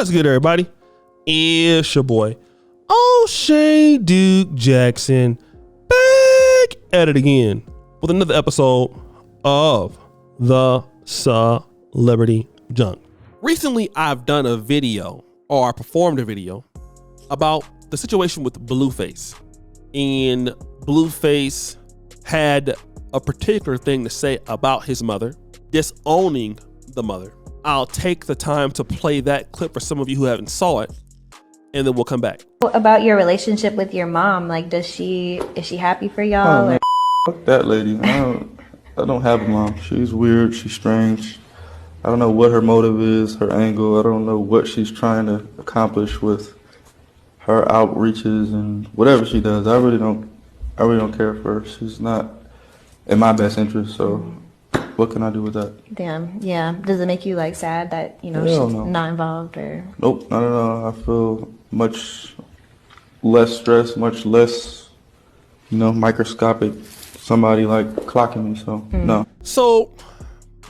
What's good, everybody? It's your boy, O'Shea Duke Jackson, back at it again with another episode of the Celebrity Junk. Recently, I've done a video, or I performed a video, about the situation with Blueface. And Blueface had a particular thing to say about his mother, disowning the mother. I'll take the time to play that clip for some of you who haven't saw it, and then we'll come back. About your relationship with your mom, like, is she happy for y'all? Oh, man, fuck that lady. I don't have a mom. She's weird. She's strange. I don't know what her motive is, her angle. I don't know what she's trying to accomplish with her outreaches and whatever she does. I really don't care for her. She's not in my best interest. So what can I do with that? Damn, yeah. Does it make you like sad that, she's not involved or? Nope, not at all. I feel much less stress, much less, microscopic. Somebody like clocking me, so no. So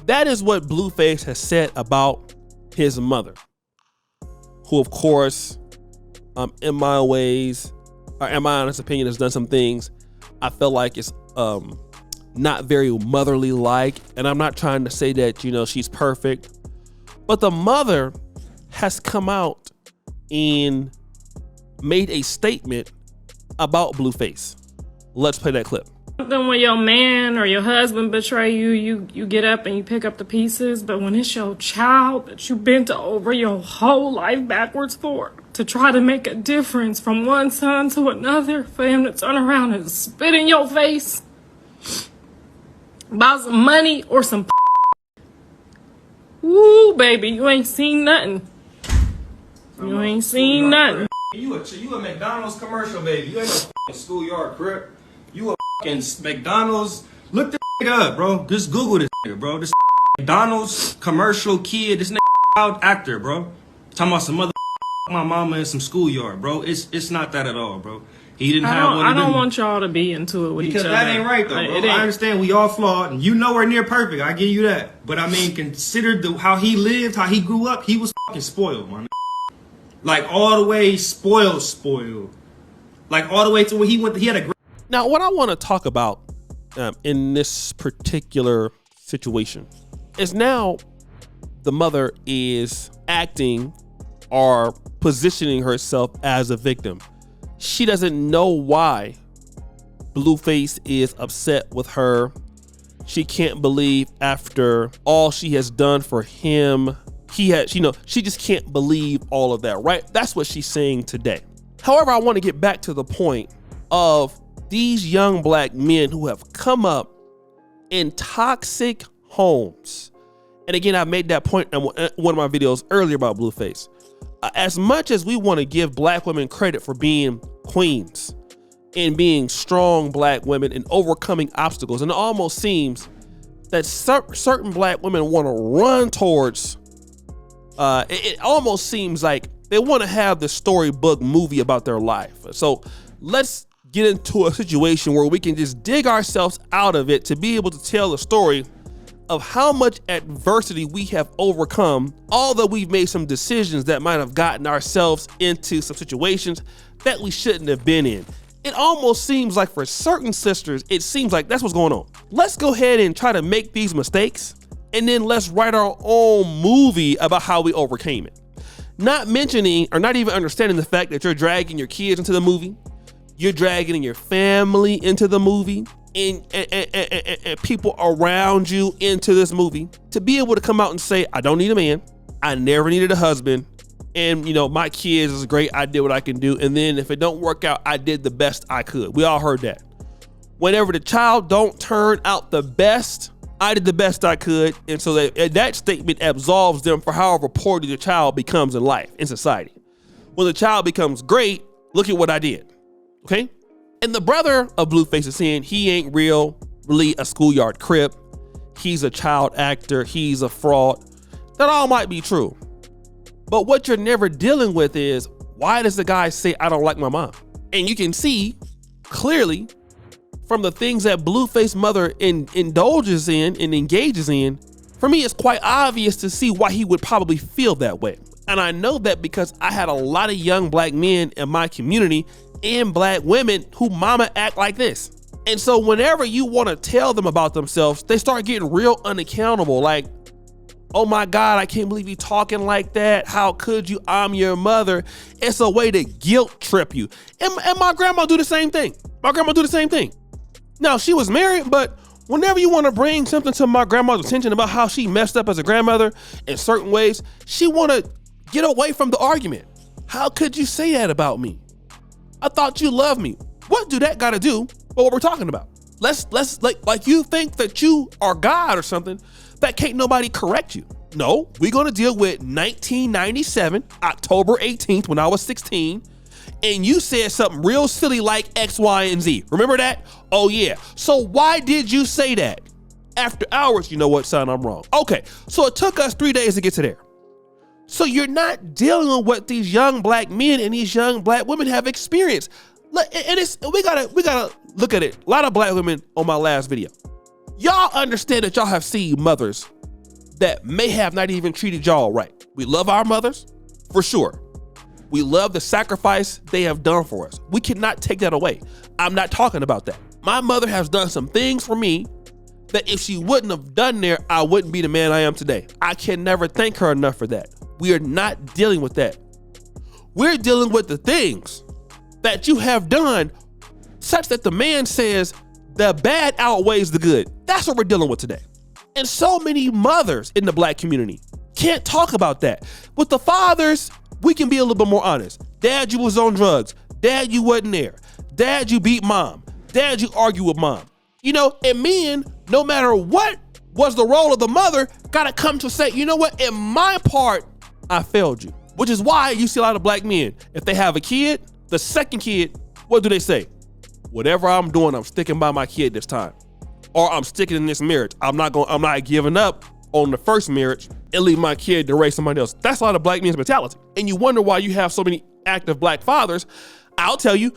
that is what Blueface has said about his mother, who of course, in my honest opinion, has done some things I feel like it's not very motherly like, and I'm not trying to say that she's perfect, but the mother has come out and made a statement about Blueface. Let's play that clip. Then when your man or your husband betray you, you get up and you pick up the pieces, but when it's your child that you bent over your whole life backwards for, to try to make a difference from one son to another, for him to turn around and spit in your face about some money or some woo, baby, you ain't seen nothing. You ain't seen nothing. You a McDonald's commercial, baby. You ain't no schoolyard crip. You a McDonald's. Look this up, bro. Just Google this, bro. This McDonald's commercial kid. This child actor, bro. Talking about some mother my mama in some schoolyard, bro. It's not that at all, bro. He didn't have one. I don't want y'all to be into it with each other. Because that ain't right, though, bro. I understand we all flawed, and you nowhere near perfect. I give you that. But I mean, consider how he lived, how he grew up. He was fucking spoiled, man. Like all the way spoiled. Like all the way to where he had a great. Now, what I want to talk about in this particular situation is now the mother is acting or positioning herself as a victim. She doesn't know why Blueface is upset with her. She can't believe after all she has done for him, she just can't believe all of that, right? That's what she's saying today. However, I want to get back to the point of these young black men who have come up in toxic homes. And again, I made that point in one of my videos earlier about Blueface. As much as we want to give black women credit for being queens and being strong black women and overcoming obstacles, and it almost seems that certain black women want to run towards, it almost seems like they want to have the storybook movie about their life. So let's get into a situation where we can just dig ourselves out of it to be able to tell the story of how much adversity we have overcome, although we've made some decisions that might have gotten ourselves into some situations that we shouldn't have been in. It almost seems like for certain sisters, it seems like that's what's going on. Let's go ahead and try to make these mistakes, and then let's write our own movie about how we overcame it. Not mentioning or not even understanding the fact that you're dragging your kids into the movie, you're dragging your family into the movie, and people around you into this movie, to be able to come out and say, I don't need a man, I never needed a husband, and my kids is great, I did what I can do, and then if it don't work out, I did the best I could. We all heard that. Whenever the child don't turn out the best, I did the best I could, and so that statement absolves them for however poorly the child becomes in life, in society. When the child becomes great, look at what I did, okay? And the brother of Blueface is saying he ain't really a schoolyard crip. He's a child actor. He's a fraud. That all might be true. But what you're never dealing with is, why does the guy say, I don't like my mom? And you can see clearly from the things that Blueface mother indulges in and engages in, for me, it's quite obvious to see why he would probably feel that way. And I know that because I had a lot of young black men in my community and black women who mama act like this. And so whenever you want to tell them about themselves, they start getting real unaccountable. Like, oh my God, I can't believe you talking like that. How could you? I'm your mother. It's a way to guilt trip you. And my grandma do the same thing. Now, she was married, but whenever you want to bring something to my grandma's attention about how she messed up as a grandmother in certain ways, she want to get away from the argument. How could you say that about me? I thought you loved me. What do that got to do with what we're talking about? Let's like you think that you are God or something, that can't nobody correct you. No, we're going to deal with 1997, October 18th, when I was 16, and you said something real silly like X, Y, and Z. Remember that? Oh yeah. So why did you say that? After hours, you know what, son, I'm wrong. Okay, so it took us 3 days to get to there. So you're not dealing with what these young black men and these young black women have experienced. And we gotta look at it. A lot of black women on my last video. Y'all understand that y'all have seen mothers that may have not even treated y'all right. We love our mothers, for sure. We love the sacrifice they have done for us. We cannot take that away. I'm not talking about that. My mother has done some things for me that if she wouldn't have done there, I wouldn't be the man I am today. I can never thank her enough for that. We are not dealing with that. We're dealing with the things that you have done such that the man says the bad outweighs the good. That's what we're dealing with today. And so many mothers in the black community can't talk about that. With the fathers, we can be a little bit more honest. Dad, you was on drugs. Dad, you wasn't there. Dad, you beat mom. Dad, you argue with mom. You know, and men, no matter what was the role of the mother, gotta come to say, you know what, in my part, I failed you. Which is why you see a lot of black men, if they have a kid, the second kid, what do they say? Whatever I'm doing, I'm sticking by my kid this time. Or I'm sticking in this marriage. I'm not giving up on the first marriage and leave my kid to raise somebody else. That's a lot of black men's mentality. And you wonder why you have so many active black fathers. I'll tell you,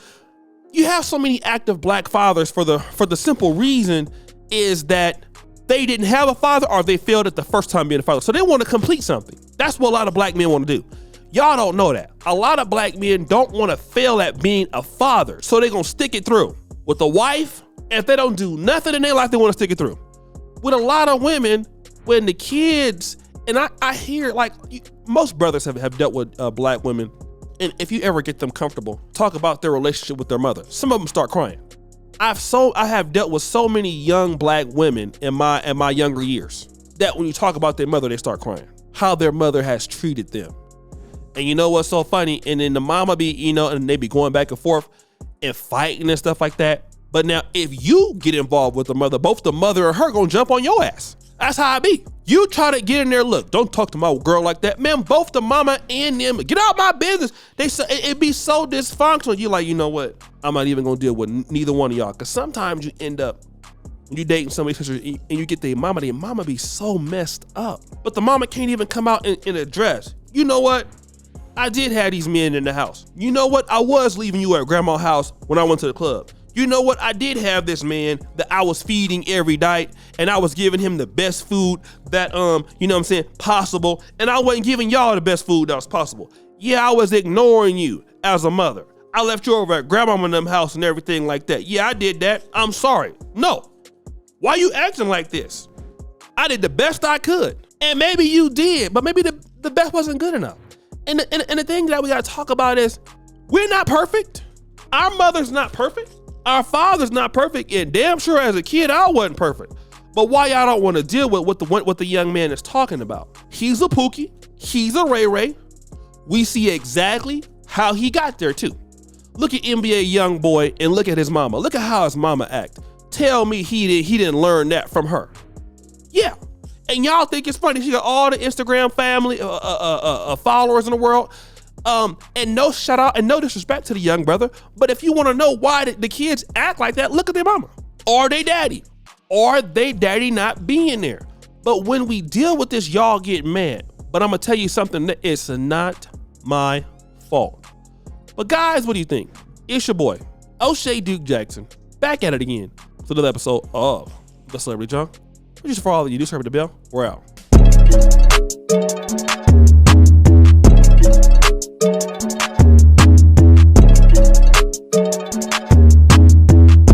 you have so many active black fathers for the simple reason is that they didn't have a father or they failed at the first time being a father. So they want to complete something. That's what a lot of black men want to do. Y'all don't know that. A lot of black men don't want to fail at being a father. So they're going to stick it through. With a wife, if they don't do nothing in their life, they want to stick it through. With a lot of women, when the kids, and I hear like most brothers have dealt with black women. And if you ever get them comfortable, talk about their relationship with their mother. Some of them start crying. I have dealt with so many young black women in my younger years that when you talk about their mother, they start crying. How their mother has treated them. And you know what's so funny? And then the mama be, you know, and they be going back and forth and fighting and stuff like that. But now if you get involved with the mother, both the mother and her gonna jump on your ass. That's how I be. You try to get in there, look, don't talk to my girl like that. Man, both the mama and them, get out my business. They say it be so dysfunctional. You like, you know what? I'm not even gonna deal with neither one of y'all. Cause sometimes you end up, when you dating somebody and you get their mama be so messed up. But the mama can't even come out in a dress. You know what? I did have these men in the house. You know what? I was leaving you at grandma's house when I went to the club. You know what? I did have this man that I was feeding every night and I was giving him the best food that, you know what I'm saying, possible. And I wasn't giving y'all the best food that was possible. Yeah, I was ignoring you as a mother. I left you over at grandma and them house and everything like that. Yeah, I did that. I'm sorry. No. Why you acting like this? I did the best I could. And maybe you did, but maybe the best wasn't good enough. And the thing that we got to talk about is we're not perfect. Our mother's not perfect. Our father's not perfect. And damn sure as a kid, I wasn't perfect. But why y'all don't want to deal with what the young man is talking about? He's a Pookie. He's a Ray Ray. We see exactly how he got there too. Look at NBA young boy and look at his mama. Look at how his mama act. Tell me he didn't learn that from her. Yeah. And y'all think it's funny. She got all the Instagram family followers in the world. And no shout out and no disrespect to the young brother. But if you want to know why the kids act like that, look at their mama or they daddy or they daddy not being there. But when we deal with this, y'all get mad. But I'm going to tell you something that it's not my fault. But guys, what do you think? It's your boy, O'Shea Duke Jackson, back at it again for another episode of The Celebrity Junk. Just for all of you, do serve the bell. We're out.